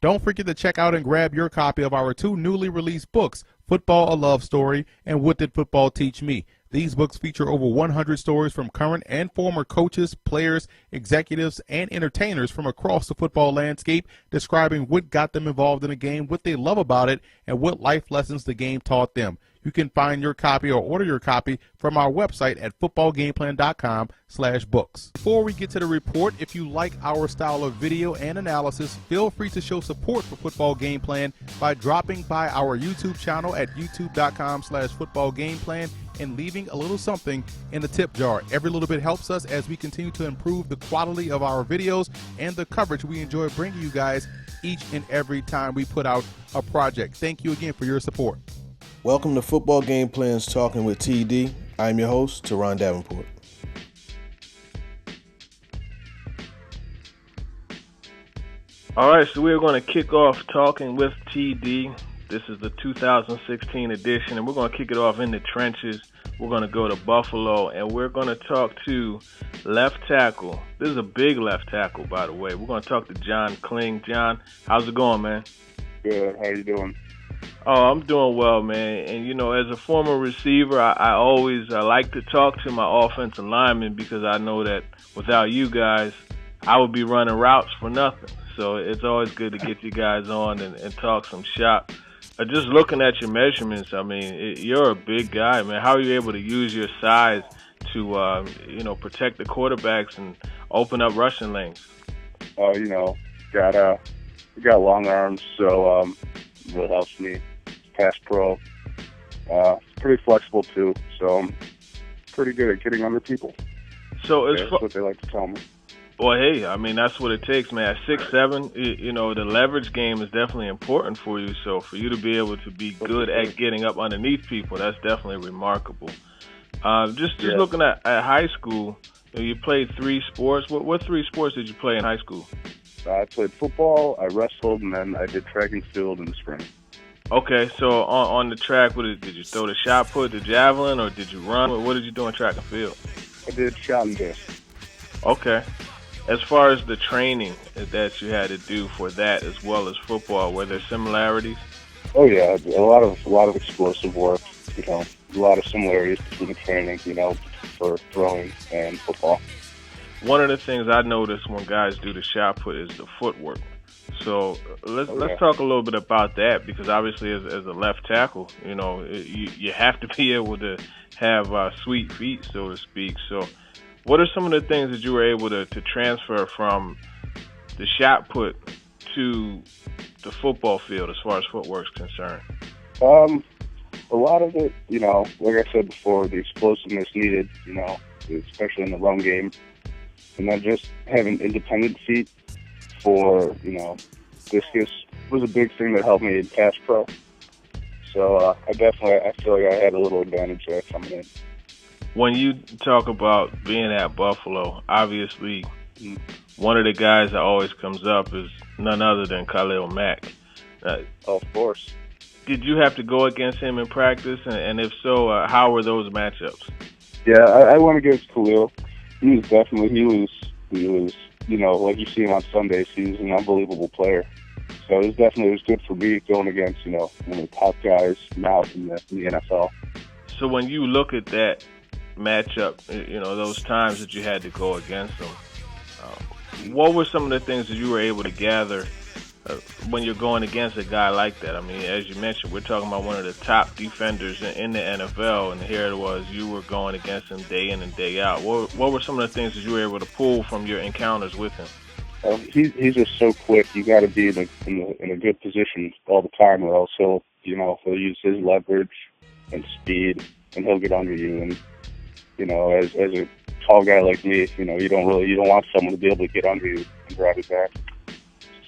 Don't forget to check out and grab your copy of our 2 newly released books, Football: A Love Story and What Did Football Teach Me? These books feature over 100 stories from current and former coaches, players, executives, and entertainers from across the football landscape, describing what got them involved in the game, what they love about it, and what life lessons the game taught them. You can find your copy or order your copy from our website at footballgameplan.com/books. Before we get to the report, if you like our style of video and analysis, feel free to show support for Football Game Plan by dropping by our YouTube channel at youtube.com/footballgameplan and leaving a little something in the tip jar. Every little bit helps us as we continue to improve the quality of our videos and the coverage we enjoy bringing you guys each and every time we put out a project. Thank you again for your support. Welcome to Football Game Plans Talking with TD. I'm your host, Teron Davenport. All right, so we're going to kick off Talking with TD. This is the 2016 edition, and we're going to kick it off in the trenches. We're going to go to Buffalo, and we're going to talk to left tackle. This is a big left tackle, by the way. We're going to talk to John Kling. John, how's it going, man? Good. How you doing? Oh, I'm doing well, man. And, you know, as a former receiver, I always like to talk to my offensive linemen because I know that without you guys, I would be running routes for nothing. So it's always good to get you guys on and talk some shop. Just looking at your measurements, I mean, you're a big guy, man. How are you able to use your size to, protect the quarterbacks and open up rushing lanes? Got long arms, so it really helps me pass pro. Pretty flexible too, so I'm pretty good at getting under people. So that's what they like to tell me. Well, hey, I mean, that's what it takes, man. At 6'7", the leverage game is definitely important for you. So for you to be able to be good at getting up underneath people, that's definitely remarkable. Just looking at high school, you played 3 sports. What 3 sports did you play in high school? I played football, I wrestled, and then I did track and field in the spring. Okay, so on the track, did you throw the shot put, the javelin, or did you run? What did you do in track and field? I did shot and disc. Okay. As far as the training that you had to do for that as well as football, were there similarities? Oh yeah, a lot of explosive work. A lot of similarities between the training, for throwing and football. One of the things I notice when guys do the shot put is the footwork. So let's talk a little bit about that, because obviously as a left tackle, you have to be able to have sweet feet, so to speak. So what are some of the things that you were able to transfer from the shot put to the football field as far as footwork is concerned? A lot of it, like I said before, the explosiveness needed, especially in the run game. And then just having independent feet for, discus was a big thing that helped me in pass pro. So I feel like I had a little advantage there coming in. When you talk about being at Buffalo, obviously one of the guys that always comes up is none other than Khalil Mack. Of course. Did you have to go against him in practice? And if so, how were those matchups? Yeah, I went against Khalil. He was, like you see him on Sundays, he was an unbelievable player. So it was good for me going against, one of the top guys now in the NFL. So when you look at that matchup, those times that you had to go against them, what were some of the things that you were able to gather when you're going against a guy like that? I mean, as you mentioned, we're talking about one of the top defenders in the NFL, and here it was, you were going against him day in and day out. What were some of the things that you were able to pull from your encounters with him? He's just so quick. You got to be in a good position all the time, or else he'll use his leverage and speed, and he'll get under you. And as a tall guy like me, you don't want someone to be able to get under you and grab it back.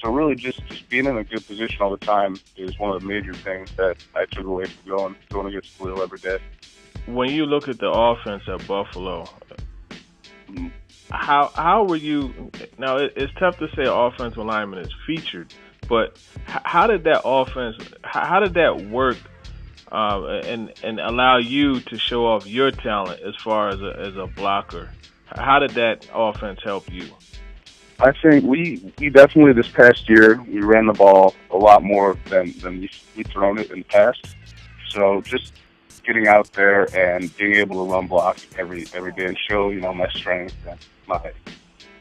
So really, just being in a good position all the time is one of the major things that I took away from going against Khalil every day. When you look at the offense at Buffalo, how were you? Now it's tough to say offensive lineman is featured, but how did that offense? How did that work? And allow you to show off your talent as far as a blocker. How did that offense help you? I think we definitely this past year we ran the ball a lot more than we've thrown it in the past. So just getting out there and being able to run block every day and show my strength and my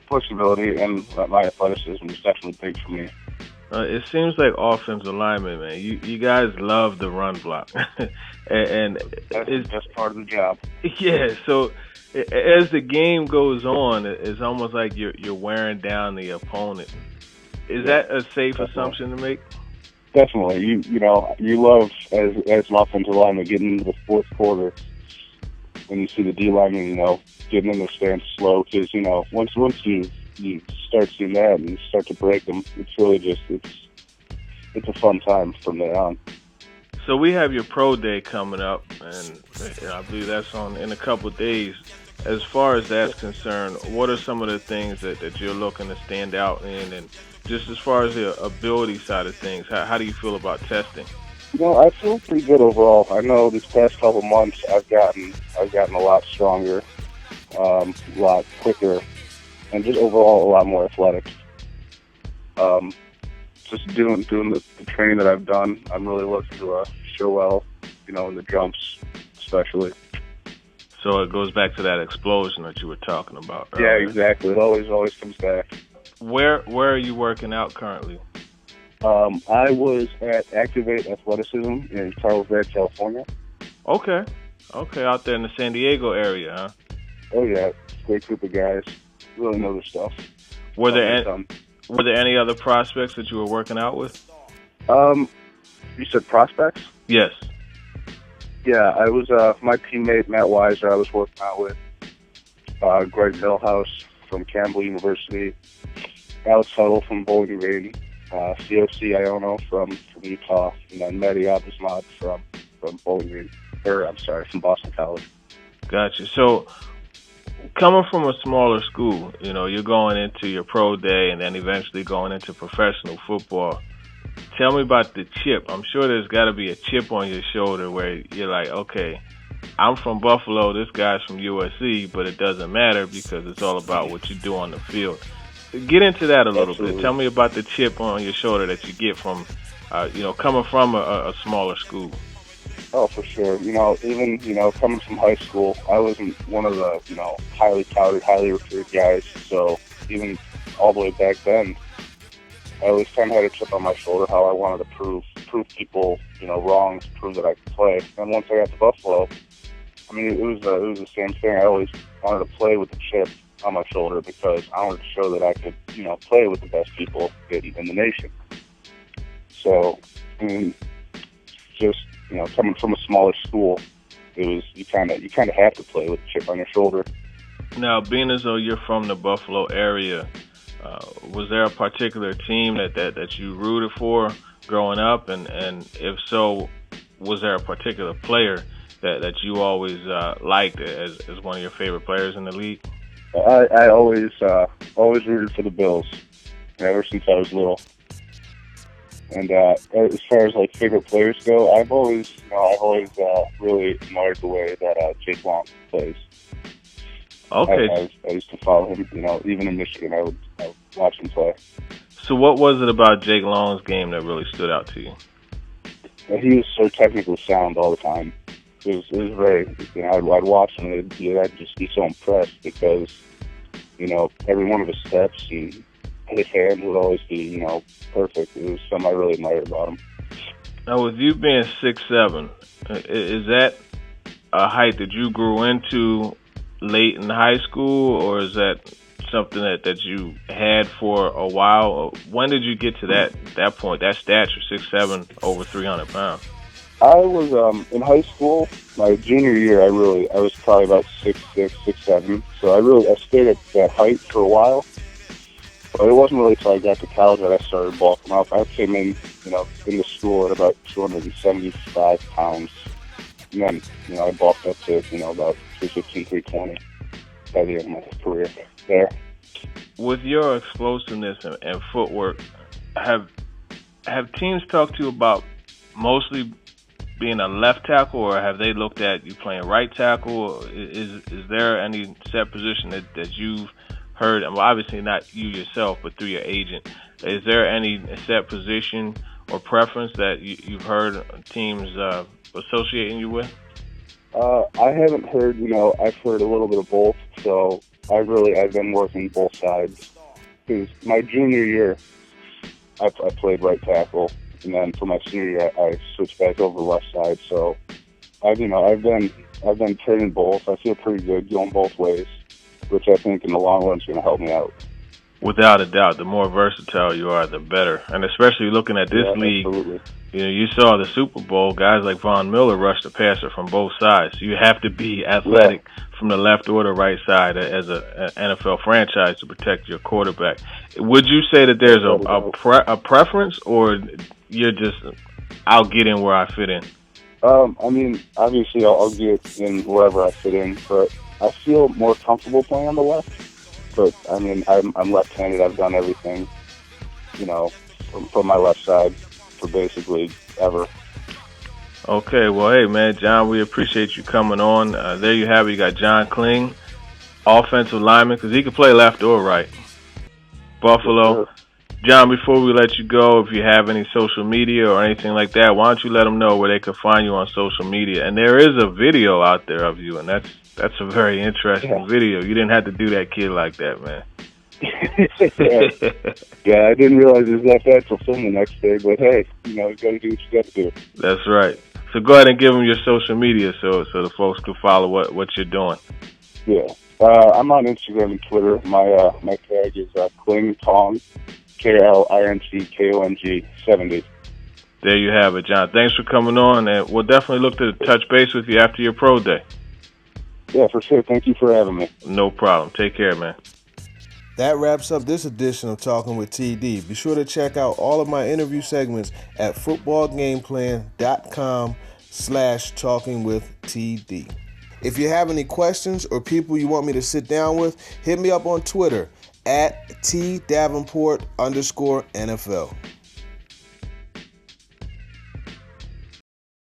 flexibility and my athleticism is definitely big for me. It seems like offensive linemen, man. You guys love the run block, and That's part of the job. yeah. So as the game goes on, it's almost like you're wearing down the opponent. Is that a safe assumption to make? Definitely. You love as an offensive lineman getting into the fourth quarter when you see the D lineman, getting in their stance slow because once you start seeing that and you start to break them, it's really just it's a fun time from there on. So we have your pro day coming up, and I believe that's in a couple of days. As far as that's concerned, what are some of the things that you're looking to stand out in, and just as far as the ability side of things, how do you feel about testing? I feel pretty good overall. I know these past couple months I've gotten a lot stronger, a lot quicker, and just overall a lot more athletic. Just doing the training that I've done, I'm really looking to show well, in the jumps especially. So it goes back to that explosion that you were talking about Yeah, earlier. exactly. It always comes back. Where are you working out currently? I was at Activate Athleticism in Carlsbad, California. Okay, out there in the San Diego area, huh? Oh yeah, great group of guys. Really know their stuff. Were there any other prospects that you were working out with? You said prospects? Yes. Yeah, I was my teammate Matt Weiser. I was working out with Greg Hillhouse from Campbell University, Alex Huddle from Bowling Green, COC Iono from Utah, and then Mehdi Abdesmad from Bowling Green, from Boston College. Gotcha. So, coming from a smaller school, you're going into your pro day and then eventually going into professional football. Tell me about the chip. I'm sure there's got to be a chip on your shoulder where you're like, okay, I'm from Buffalo, this guy's from USC, but it doesn't matter because it's all about what you do on the field. Get into that a little bit. Tell me about the chip on your shoulder that you get from, coming from a smaller school. Oh, for sure. Even, coming from high school, I wasn't one of the, highly touted, highly recruited guys. So even all the way back then, I always kind of had a chip on my shoulder how I wanted to prove people, wrong, to prove that I could play. And once I got to Buffalo, it was the same thing. I always wanted to play with the chip on my shoulder because I wanted to show that I could, play with the best people in the nation. So, just coming from a smaller school, it was you kind of have to play with a chip on your shoulder. Now, being as though you're from the Buffalo area, was there a particular team that you rooted for growing up, and if so, was there a particular player that you always liked as one of your favorite players in the league? I always rooted for the Bills ever since I was little. And as far as favorite players go, I've always really admired the way that Jake Long plays. Okay. I used to follow him. Even in Michigan, I would watch him play. So what was it about Jake Long's game that really stood out to you? He was so technically sound all the time. It was very, I'd watch him and I'd just be so impressed because, every one of his steps and his hand would always be, perfect. It was something I really admired about him. Now, with you being 6'7", is that a height that you grew into late in high school, or is that something that you had for a while? When did you get to that point, that stature, 6'7", over 300 pounds? I was in high school. My junior year, I was probably about 6'6", 6'7". So I stayed at that height for a while. But it wasn't really until I got to college that I started bulking up. I came in, into school at about 275 pounds. And then, I bulked up to, about 315, 320 by the end of my career there. With your explosiveness and footwork, have teams talked to you about mostly being a left tackle, or have they looked at you playing right tackle? Is there any set position that you've heard, well, obviously not you yourself, but through your agent, is there any set position or preference that you've heard teams associating you with? I haven't heard, I've heard a little bit of both, so I've been working both sides. Because my junior year, I played right tackle, and then for my senior year, I switched back over to left side. So I've been turning both. I feel pretty good going both ways, which I think in the long run is going to help me out. Without a doubt, the more versatile you are, the better. And especially looking at this league, absolutely. You saw the Super Bowl, guys like Von Miller rush the passer from both sides. You have to be athletic from the left or the right side as an NFL franchise to protect your quarterback. Would you say that there's a preference, or you're just, I'll get in where I fit in? I mean, obviously I'll get in wherever I fit in, but I feel more comfortable playing on the left. But I mean, I'm left-handed. I've done everything, from my left side for basically ever. Okay, well, hey, man, John, we appreciate you coming on. There you have it. You got John Kling, offensive lineman, because he can play left or right. Buffalo. John, before we let you go, if you have any social media or anything like that, why don't you let them know where they can find you on social media? And there is a video out there of you, and that's a very interesting video. You didn't have to do that kid like that, man. Yeah, I didn't realize it was that bad till film the next day, but hey, you got to do what you got to do. That's right. So go ahead and give them your social media so the folks can follow what you're doing. Yeah. I'm on Instagram and Twitter. My tag is Kling Tong, KLINCKONG 70. There you have it, John. Thanks for coming on, and we'll definitely look to touch base with you after your pro day. Yeah, for sure. Thank you for having me. No problem. Take care, man. That wraps up this edition of Talking with TD. Be sure to check out all of my interview segments at footballgameplan.com/talkingwithtd. If you have any questions or people you want me to sit down with, hit me up on Twitter at @TDavenport_NFL.